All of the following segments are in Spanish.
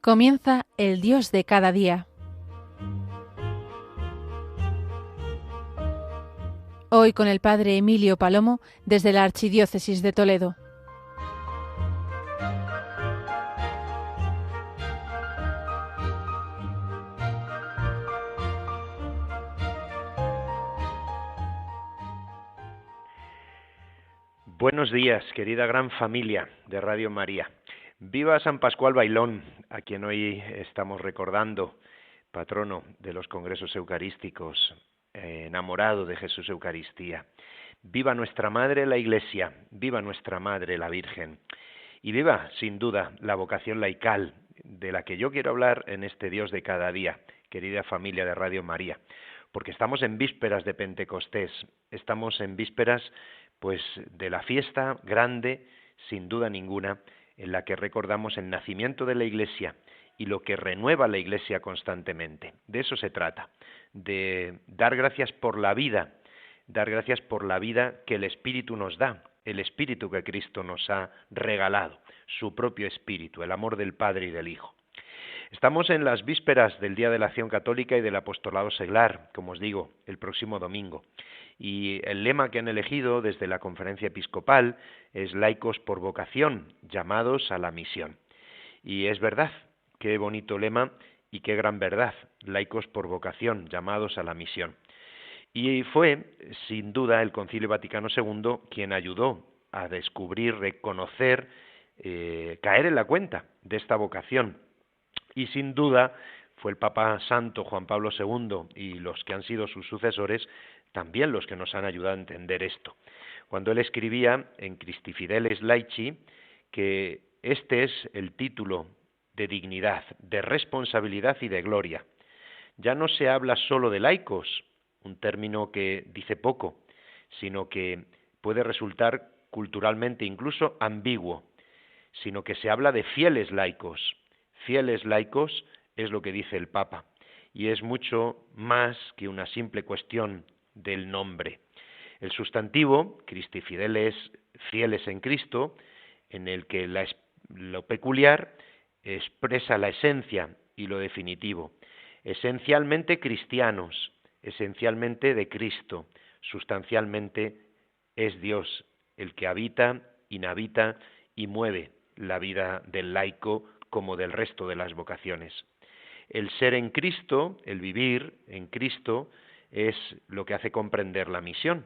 Comienza el Dios de cada día. Hoy con el Padre Emilio Palomo desde la Archidiócesis de Toledo. Buenos días, querida gran familia de Radio María. Viva San Pascual Bailón, a quien hoy estamos recordando, patrono de los congresos eucarísticos, enamorado de Jesús Eucaristía. Viva nuestra Madre la Iglesia, viva nuestra Madre la Virgen. Y viva, sin duda, la vocación laical, de la que yo quiero hablar en este Dios de cada día, querida familia de Radio María. Porque estamos en vísperas de Pentecostés, estamos en vísperas pues de la fiesta grande, sin duda ninguna, en la que recordamos el nacimiento de la Iglesia y lo que renueva la Iglesia constantemente. De eso se trata, de dar gracias por la vida que el Espíritu nos da, el Espíritu que Cristo nos ha regalado, su propio Espíritu, el amor del Padre y del Hijo. Estamos en las vísperas del Día de la Acción Católica y del Apostolado Seglar, como os digo, el próximo domingo. Y el lema que han elegido desde la Conferencia Episcopal es laicos por vocación, llamados a la misión. Y es verdad, qué bonito lema y qué gran verdad, laicos por vocación, llamados a la misión. Y fue, sin duda, el Concilio Vaticano II quien ayudó a descubrir, reconocer, caer en la cuenta de esta vocación. Y sin duda fue el Papa Santo Juan Pablo II y los que han sido sus sucesores también los que nos han ayudado a entender esto. Cuando él escribía en Christi Fideles Laici que este es el título de dignidad, de responsabilidad y de gloria. Ya no se habla solo de laicos, un término que dice poco, sino que puede resultar culturalmente incluso ambiguo, sino que se habla de fieles laicos. Fieles laicos es lo que dice el Papa, y es mucho más que una simple cuestión del nombre. El sustantivo, Christi Fideles, fieles en Cristo, en el que lo peculiar expresa la esencia y lo definitivo. Esencialmente cristianos, esencialmente de Cristo, sustancialmente es Dios el que habita, inhabita y mueve la vida del laico como del resto de las vocaciones. El ser en Cristo, el vivir en Cristo, es lo que hace comprender la misión.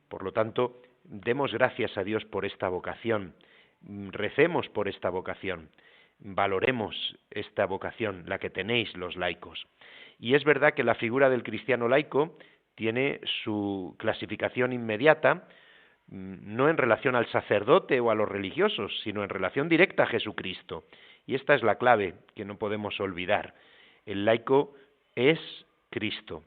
Por lo tanto, demos gracias a Dios por esta vocación, recemos por esta vocación, valoremos esta vocación, la que tenéis los laicos. Y es verdad que la figura del cristiano laico tiene su clasificación inmediata, no en relación al sacerdote o a los religiosos, sino en relación directa a Jesucristo. Y esta es la clave que no podemos olvidar. El laico es Cristo,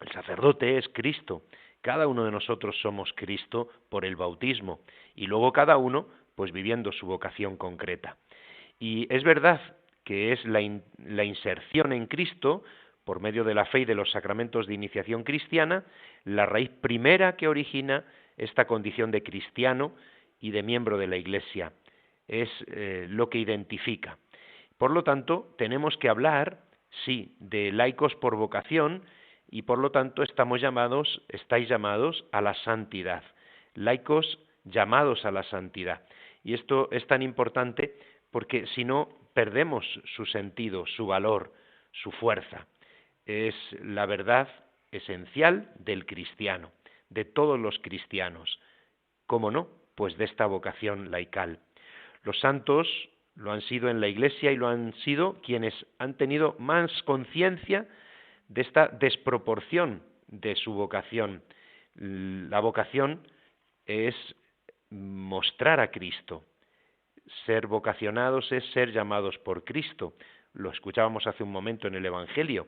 el sacerdote es Cristo, cada uno de nosotros somos Cristo por el bautismo y luego cada uno pues viviendo su vocación concreta. Y es verdad que es la inserción en Cristo por medio de la fe y de los sacramentos de iniciación cristiana la raíz primera que origina esta condición de cristiano y de miembro de la Iglesia. Es lo que identifica. Por lo tanto, tenemos que hablar, sí, de laicos por vocación y por lo tanto estáis llamados a la santidad. Laicos llamados a la santidad. Y esto es tan importante porque si no, perdemos su sentido, su valor, su fuerza. Es la verdad esencial del cristiano, de todos los cristianos. ¿Cómo no? Pues de esta vocación laical. Los santos lo han sido en la Iglesia y lo han sido quienes han tenido más conciencia de esta desproporción de su vocación. La vocación es mostrar a Cristo. Ser vocacionados es ser llamados por Cristo. Lo escuchábamos hace un momento en el Evangelio,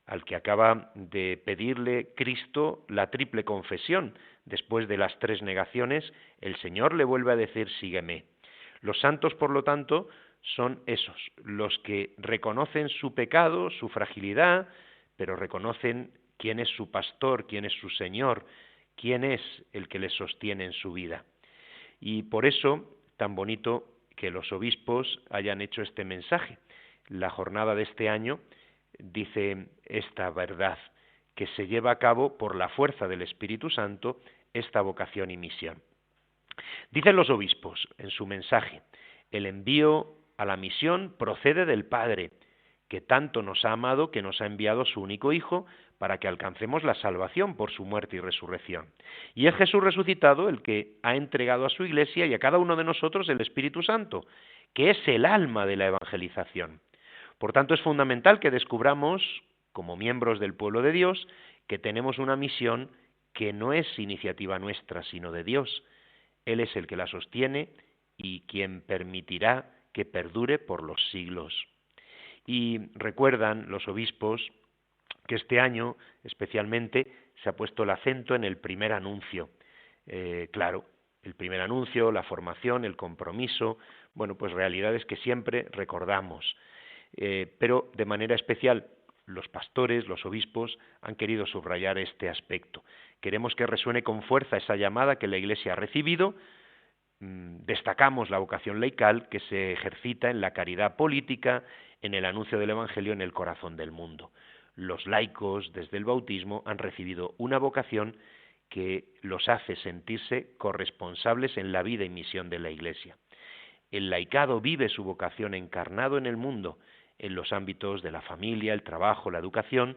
al que acaba de pedirle Cristo la triple confesión. Después de las 3 negaciones, el Señor le vuelve a decir, sígueme. Los santos, por lo tanto, son esos, los que reconocen su pecado, su fragilidad, pero reconocen quién es su pastor, quién es su Señor, quién es el que les sostiene en su vida. Y por eso, tan bonito que los obispos hayan hecho este mensaje, La jornada de este año dice esta verdad, que se lleva a cabo por la fuerza del Espíritu Santo esta vocación y misión. Dicen los obispos en su mensaje, el envío a la misión procede del Padre, que tanto nos ha amado que nos ha enviado su único Hijo para que alcancemos la salvación por su muerte y resurrección. Y es Jesús resucitado el que ha entregado a su Iglesia y a cada uno de nosotros el Espíritu Santo, que es el alma de la evangelización. Por tanto, es fundamental que descubramos, como miembros del pueblo de Dios, que tenemos una misión que no es iniciativa nuestra, sino de Dios. Él es el que la sostiene y quien permitirá que perdure por los siglos. Y recuerdan los obispos que este año especialmente se ha puesto el acento en el primer anuncio. Claro, el primer anuncio, la formación, el compromiso, bueno, pues realidades que siempre recordamos. Pero de manera especial los pastores, los obispos, han querido subrayar este aspecto. Queremos que resuene con fuerza esa llamada que la Iglesia ha recibido. Destacamos la vocación laical que se ejercita en la caridad política, en el anuncio del Evangelio en el corazón del mundo. Los laicos, desde el bautismo, han recibido una vocación que los hace sentirse corresponsables en la vida y misión de la Iglesia. El laicado vive su vocación encarnado en el mundo, en los ámbitos de la familia, el trabajo, la educación,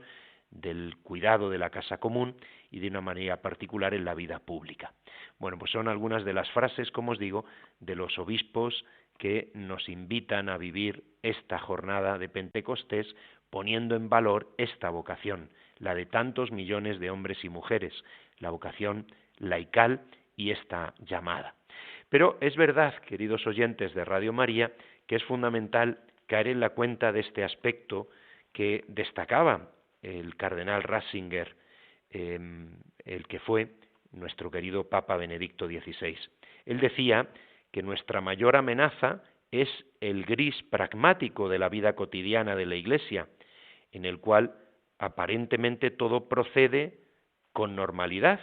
del cuidado de la casa común y de una manera particular en la vida pública. Bueno, pues son algunas de las frases, como os digo, de los obispos que nos invitan a vivir esta jornada de Pentecostés poniendo en valor esta vocación, la de tantos millones de hombres y mujeres, la vocación laical y esta llamada. Pero es verdad, queridos oyentes de Radio María, que es fundamental caer en la cuenta de este aspecto que destacaba el cardenal Ratzinger, el que fue nuestro querido Papa Benedicto XVI. Él decía que nuestra mayor amenaza es el gris pragmático de la vida cotidiana de la Iglesia, en el cual aparentemente todo procede con normalidad,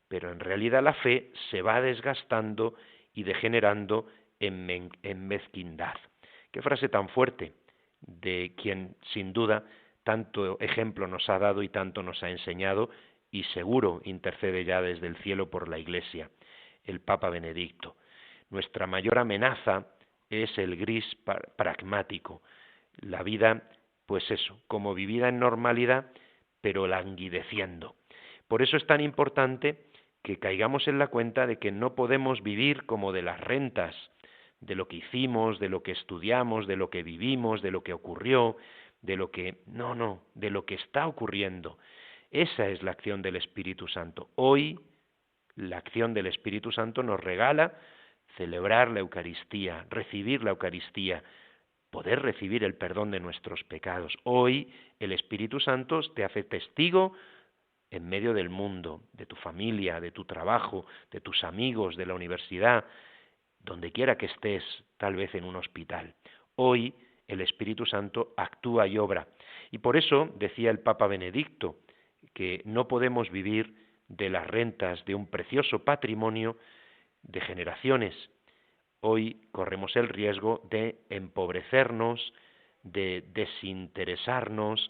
pero en realidad la fe se va desgastando y degenerando en mezquindad. Qué frase tan fuerte de quien sin duda tanto ejemplo nos ha dado y tanto nos ha enseñado y seguro intercede ya desde el cielo por la Iglesia, el Papa Benedicto. Nuestra mayor amenaza es el gris pragmático, la vida, pues eso, como vivida en normalidad, pero languideciendo. Por eso es tan importante que caigamos en la cuenta de que no podemos vivir como de las rentas, de lo que hicimos, de lo que estudiamos, de lo que vivimos, de lo que ocurrió, de lo que... No, de lo que está ocurriendo. Esa es la acción del Espíritu Santo. Hoy, la acción del Espíritu Santo nos regala celebrar la Eucaristía, recibir la Eucaristía, poder recibir el perdón de nuestros pecados. Hoy, el Espíritu Santo te hace testigo en medio del mundo, de tu familia, de tu trabajo, de tus amigos, de la universidad, donde quiera que estés, tal vez en un hospital. Hoy el Espíritu Santo actúa y obra. Y por eso decía el Papa Benedicto que no podemos vivir de las rentas de un precioso patrimonio de generaciones. Hoy corremos el riesgo de empobrecernos, de desinteresarnos.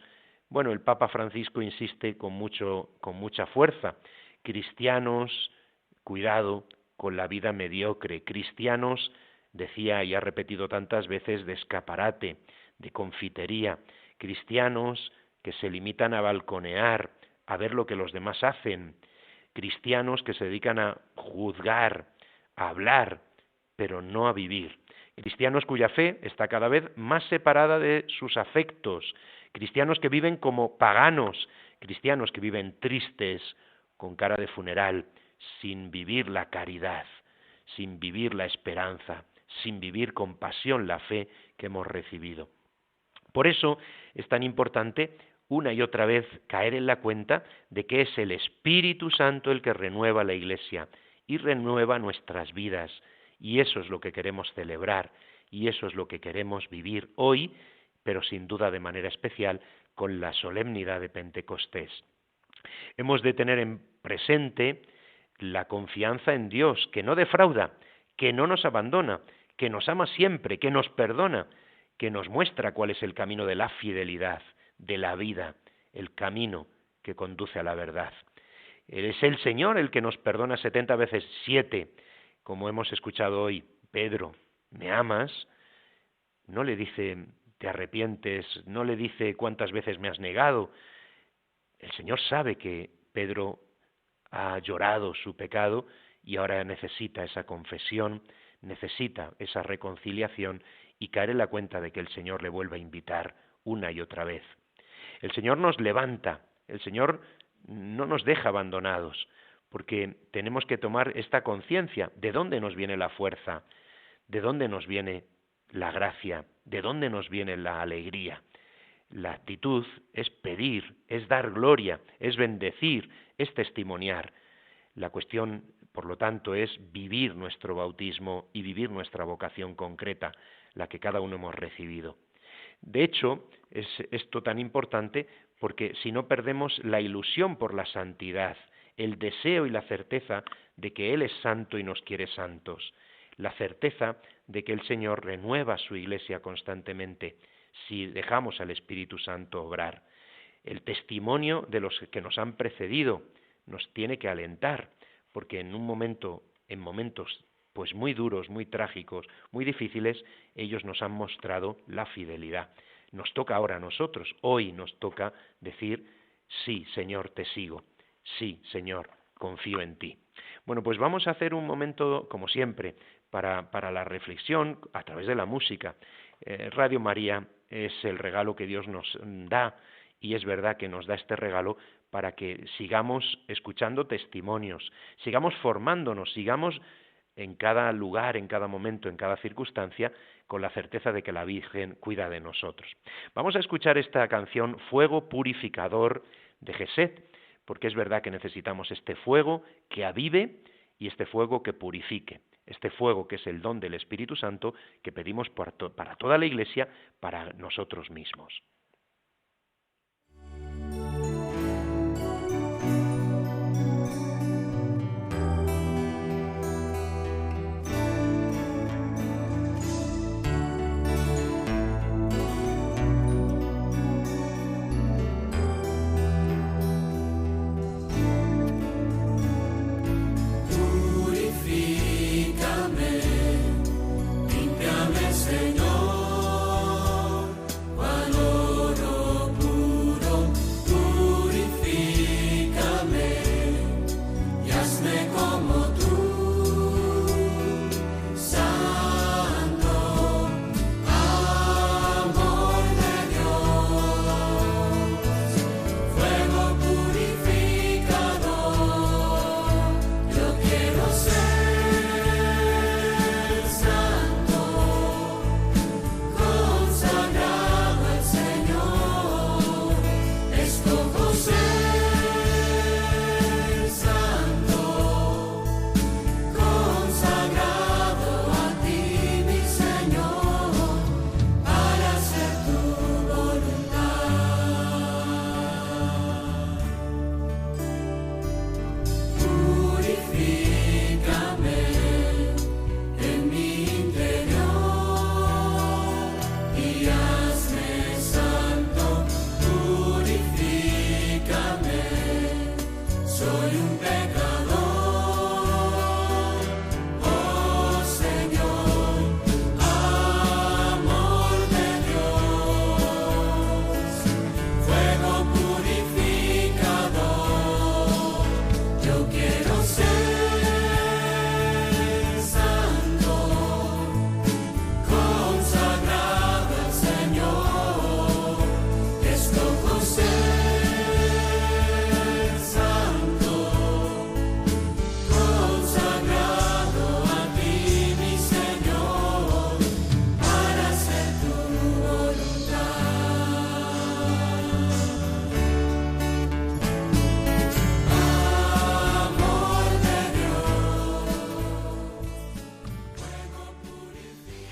Bueno, el Papa Francisco insiste con mucha fuerza. Cristianos, cuidado con la vida mediocre. Cristianos, decía y ha repetido tantas veces, de escaparate, de confitería. Cristianos que se limitan a balconear, a ver lo que los demás hacen. Cristianos que se dedican a juzgar, a hablar, pero no a vivir. Cristianos cuya fe está cada vez más separada de sus afectos. Cristianos que viven como paganos. Cristianos que viven tristes, con cara de funeral, sin vivir la caridad, sin vivir la esperanza, sin vivir con pasión la fe que hemos recibido. Por eso es tan importante una y otra vez caer en la cuenta de que es el Espíritu Santo el que renueva la Iglesia y renueva nuestras vidas. Y eso es lo que queremos celebrar y eso es lo que queremos vivir hoy, pero sin duda de manera especial con la solemnidad de Pentecostés. Hemos de tener en presente la confianza en Dios, que no defrauda, que no nos abandona, que nos ama siempre, que nos perdona, que nos muestra cuál es el camino de la fidelidad, de la vida, el camino que conduce a la verdad. Es el Señor el que nos perdona 70 veces 7, como hemos escuchado hoy. Pedro, ¿me amas? No le dice, te arrepientes, no le dice cuántas veces me has negado. El Señor sabe que Pedro ha llorado su pecado y ahora necesita esa confesión, necesita esa reconciliación y caer en la cuenta de que el Señor le vuelve a invitar una y otra vez. El Señor nos levanta, el Señor no nos deja abandonados, porque tenemos que tomar esta conciencia de dónde nos viene la fuerza, de dónde nos viene la gracia, de dónde nos viene la alegría. La actitud es pedir, es dar gloria, es bendecir, es testimoniar. La cuestión, por lo tanto, es vivir nuestro bautismo y vivir nuestra vocación concreta, la que cada uno hemos recibido. De hecho, es esto tan importante porque si no perdemos la ilusión por la santidad, el deseo y la certeza de que Él es santo y nos quiere santos, la certeza de que el Señor renueva su Iglesia constantemente si dejamos al Espíritu Santo obrar. El testimonio de los que nos han precedido nos tiene que alentar, porque en momentos pues muy duros, muy trágicos, muy difíciles, ellos nos han mostrado la fidelidad. Nos toca ahora a nosotros, hoy nos toca decir, sí, Señor, te sigo, sí, Señor, confío en ti. Bueno, pues vamos a hacer un momento, como siempre, para la reflexión a través de la música. Radio María es el regalo que Dios nos da, y es verdad que nos da este regalo para que sigamos escuchando testimonios, sigamos formándonos, sigamos en cada lugar, en cada momento, en cada circunstancia, con la certeza de que la Virgen cuida de nosotros. Vamos a escuchar esta canción Fuego Purificador de Geset, porque es verdad que necesitamos este fuego que avive y este fuego que purifique, este fuego que es el don del Espíritu Santo que pedimos para toda la Iglesia, para nosotros mismos.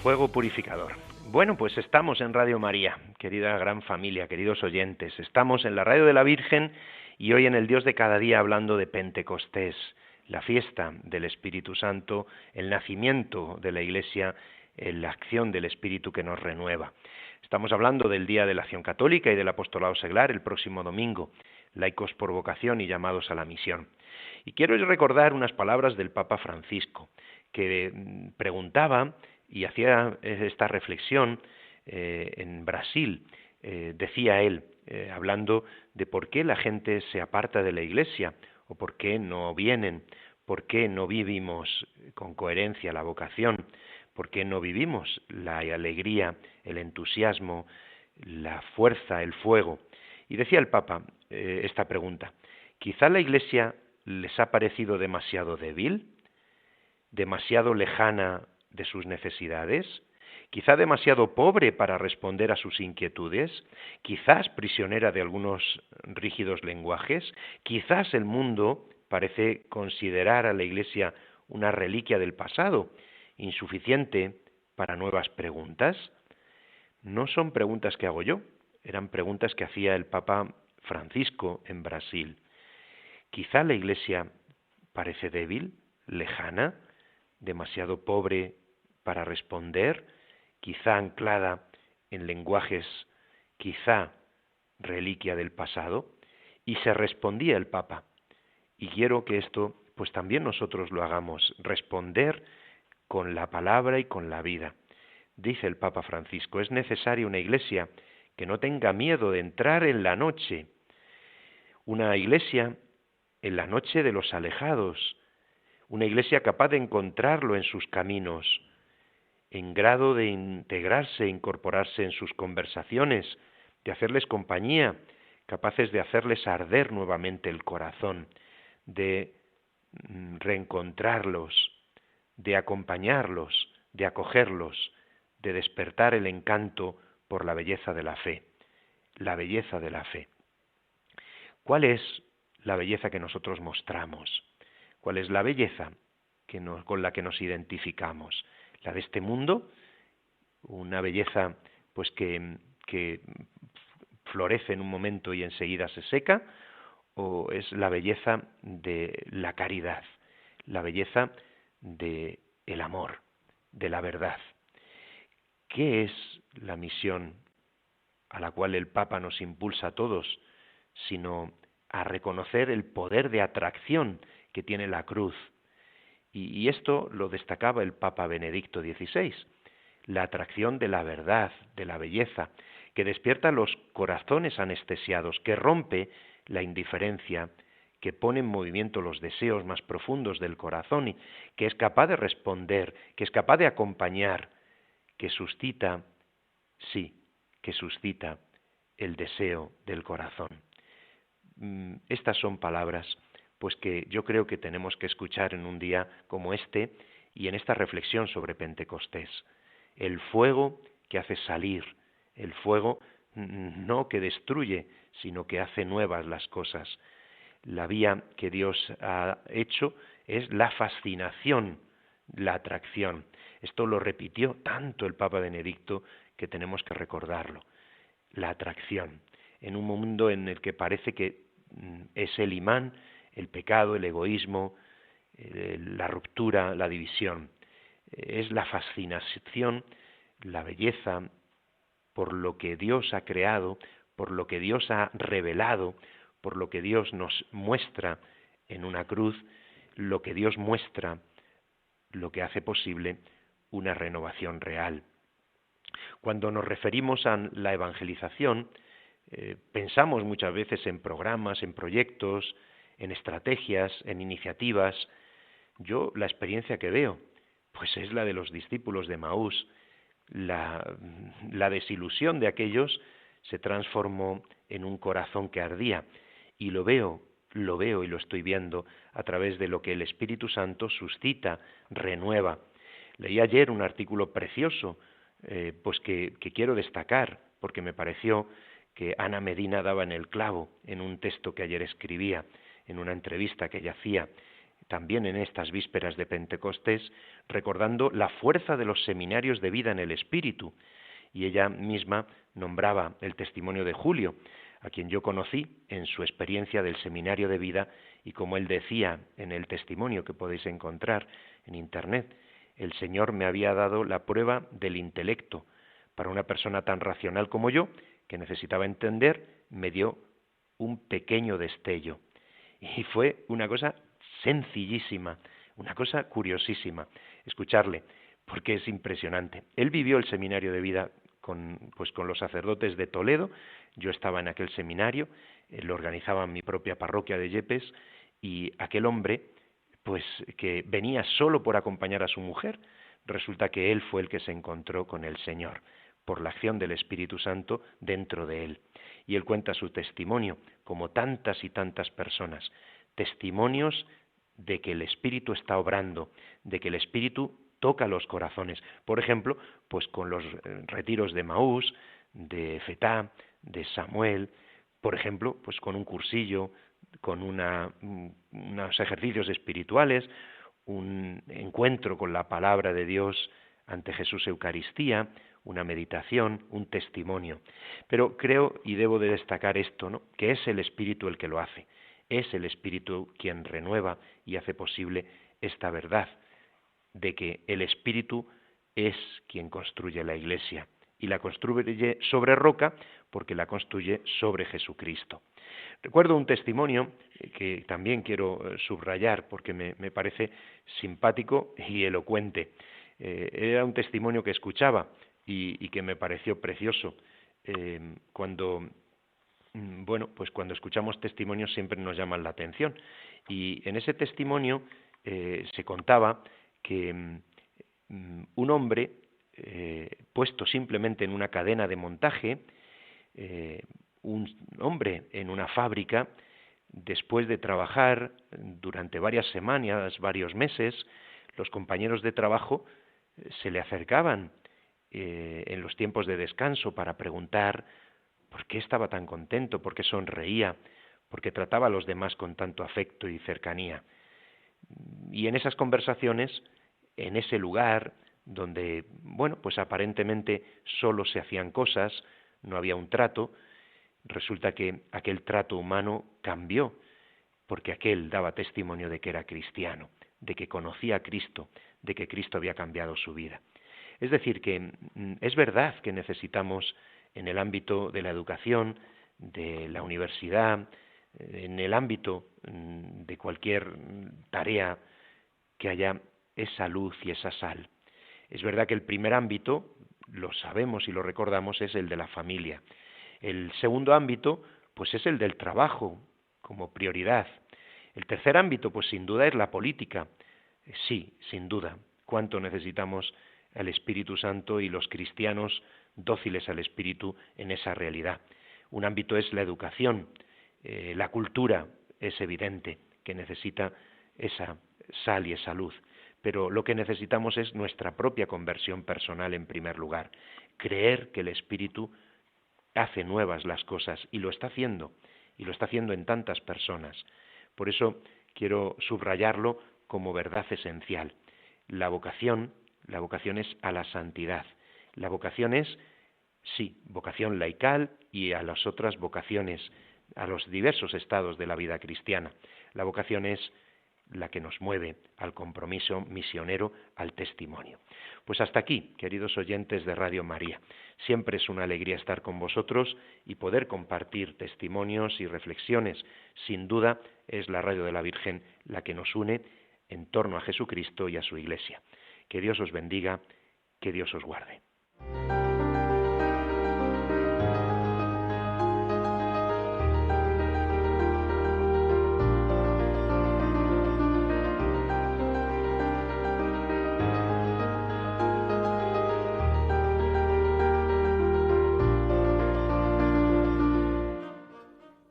Fuego purificador. Bueno, pues estamos en Radio María, querida gran familia, queridos oyentes. Estamos en la Radio de la Virgen y hoy en el Dios de cada día hablando de Pentecostés, la fiesta del Espíritu Santo, el nacimiento de la Iglesia en la acción del Espíritu que nos renueva. Estamos hablando del Día de la Acción Católica y del Apostolado Seglar el próximo domingo, laicos por vocación y llamados a la misión. Y quiero recordar unas palabras del Papa Francisco, que preguntaba y hacía esta reflexión en Brasil. Decía él, hablando de por qué la gente se aparta de la Iglesia, o por qué no vienen, por qué no vivimos con coherencia la vocación, por qué no vivimos la alegría, el entusiasmo, la fuerza, el fuego. Y decía el Papa esta pregunta: quizá la Iglesia les ha parecido demasiado débil, demasiado lejana de sus necesidades, quizá demasiado pobre para responder a sus inquietudes, quizás prisionera de algunos rígidos lenguajes, quizás el mundo parece considerar a la Iglesia una reliquia del pasado, insuficiente para nuevas preguntas. No son preguntas que hago yo, eran preguntas que hacía el Papa Francisco en Brasil. Quizá la Iglesia parece débil, lejana, demasiado pobre para responder, quizá anclada en lenguajes, quizá reliquia del pasado, y se respondía el Papa. Y quiero que esto, pues también nosotros lo hagamos, responder con la palabra y con la vida. Dice el Papa Francisco: es necesaria una Iglesia que no tenga miedo de entrar en la noche, una Iglesia en la noche de los alejados, una Iglesia capaz de encontrarlo en sus caminos, en grado de integrarse, incorporarse en sus conversaciones, de hacerles compañía, capaces de hacerles arder nuevamente el corazón, de reencontrarlos, de acompañarlos, de acogerlos, de despertar el encanto por la belleza de la fe, la belleza de la fe. ¿Cuál es la belleza que nosotros mostramos? ¿Cuál es la belleza con la que nos identificamos? ¿La de este mundo? Una belleza pues que florece en un momento y enseguida se seca, ¿o es la belleza de la caridad, la belleza de el amor, de la verdad? ¿Qué es la misión a la cual el Papa nos impulsa a todos, sino a reconocer el poder de atracción que tiene la cruz? Y esto lo destacaba el Papa Benedicto XVI, la atracción de la verdad, de la belleza, que despierta los corazones anestesiados, que rompe la indiferencia, que pone en movimiento los deseos más profundos del corazón y que es capaz de responder, que es capaz de acompañar, que suscita, sí, que suscita el deseo del corazón. Estas son palabras pues que yo creo que tenemos que escuchar en un día como este y en esta reflexión sobre Pentecostés. El fuego que hace salir, el fuego no que destruye, sino que hace nuevas las cosas. La vía que Dios ha hecho es la fascinación, la atracción. Esto lo repitió tanto el Papa Benedicto que tenemos que recordarlo. La atracción, en un mundo en el que parece que es el imán, el pecado, el egoísmo, la ruptura, la división. Es la fascinación, la belleza por lo que Dios ha creado, por lo que Dios ha revelado, por lo que Dios nos muestra en una cruz, lo que Dios muestra, lo que hace posible una renovación real. Cuando nos referimos a la evangelización, pensamos muchas veces en programas, en proyectos, en estrategias, en iniciativas. Yo la experiencia que veo, pues es la de los discípulos de Emaús. La desilusión de aquellos se transformó en un corazón que ardía, y lo veo y lo estoy viendo a través de lo que el Espíritu Santo suscita, renueva. Leí ayer un artículo precioso, pues que quiero destacar, porque me pareció que Ana Medina daba en el clavo en un texto que ayer escribía, en una entrevista que ella hacía, también en estas vísperas de Pentecostés, recordando la fuerza de los seminarios de vida en el Espíritu. Y ella misma nombraba el testimonio de Julio, a quien yo conocí en su experiencia del seminario de vida, y como él decía en el testimonio que podéis encontrar en Internet, El Señor me había dado la prueba del intelecto. Para una persona tan racional como yo, que necesitaba entender, me dio un pequeño destello. Y fue una cosa sencillísima, una cosa curiosísima, escucharle, porque es impresionante. Él vivió el seminario de vida con los sacerdotes de Toledo. Yo estaba en aquel seminario, lo organizaba en mi propia parroquia de Yepes, y aquel hombre, pues que venía solo por acompañar a su mujer, resulta que él fue el que se encontró con el Señor, por la acción del Espíritu Santo dentro de él. Y él cuenta su testimonio, como tantas y tantas personas, testimonios de que el Espíritu está obrando, de que el Espíritu toca los corazones. Por ejemplo, pues con los retiros de Maús, de Fetá, de Samuel, por ejemplo, pues con un cursillo, con unos ejercicios espirituales, un encuentro con la palabra de Dios ante Jesús Eucaristía, una meditación, un testimonio. Pero creo y debo de destacar esto, ¿no?, que es el Espíritu el que lo hace. Es el Espíritu quien renueva y hace posible esta verdad de que el Espíritu es quien construye la Iglesia, y la construye sobre roca porque la construye sobre Jesucristo. Recuerdo un testimonio que también quiero subrayar porque me parece simpático y elocuente. Era un testimonio que escuchaba y que me pareció precioso. Cuando escuchamos testimonios siempre nos llaman la atención. Y en ese testimonio se contaba que un hombre puesto simplemente en una cadena de montaje, un hombre en una fábrica, después de trabajar durante varias semanas, varios meses, los compañeros de trabajo se le acercaban en los tiempos de descanso para preguntar por qué estaba tan contento, por qué sonreía, por qué trataba a los demás con tanto afecto y cercanía. Y en esas conversaciones, en ese lugar donde, pues aparentemente solo se hacían cosas, no había un trato, resulta que aquel trato humano cambió, porque aquel daba testimonio de que era cristiano, de que conocía a Cristo, de que Cristo había cambiado su vida. Es decir, que es verdad que necesitamos en el ámbito de la educación, de la universidad, en el ámbito de cualquier tarea, que haya esa luz y esa sal. Es verdad que el primer ámbito, lo sabemos y lo recordamos, es el de la familia. El segundo ámbito, pues es el del trabajo, como prioridad. El tercer ámbito, pues sin duda es la política. Sí, sin duda. ¿Cuánto necesitamos al Espíritu Santo y los cristianos dóciles al Espíritu en esa realidad? Un ámbito es la educación. La cultura es evidente que necesita esa sal y esa luz. Pero lo que necesitamos es nuestra propia conversión personal en primer lugar. Creer que el Espíritu hace nuevas las cosas y lo está haciendo en tantas personas. Por eso quiero subrayarlo como verdad esencial. La vocación es a la santidad. La vocación es, sí, vocación laical y a las otras vocaciones, a los diversos estados de la vida cristiana. La vocación es la que nos mueve al compromiso misionero, al testimonio. Pues hasta aquí, queridos oyentes de Radio María. Siempre es una alegría estar con vosotros y poder compartir testimonios y reflexiones. Sin duda es la Radio de la Virgen la que nos une en torno a Jesucristo y a su Iglesia. Que Dios os bendiga, que Dios os guarde.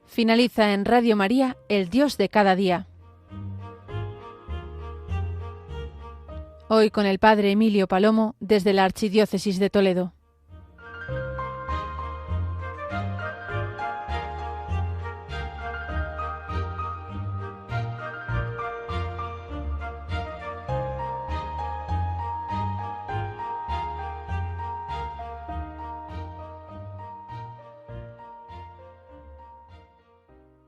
Finaliza en Radio María, El Dios de cada día. Hoy con el Padre Emilio Palomo desde la Archidiócesis de Toledo.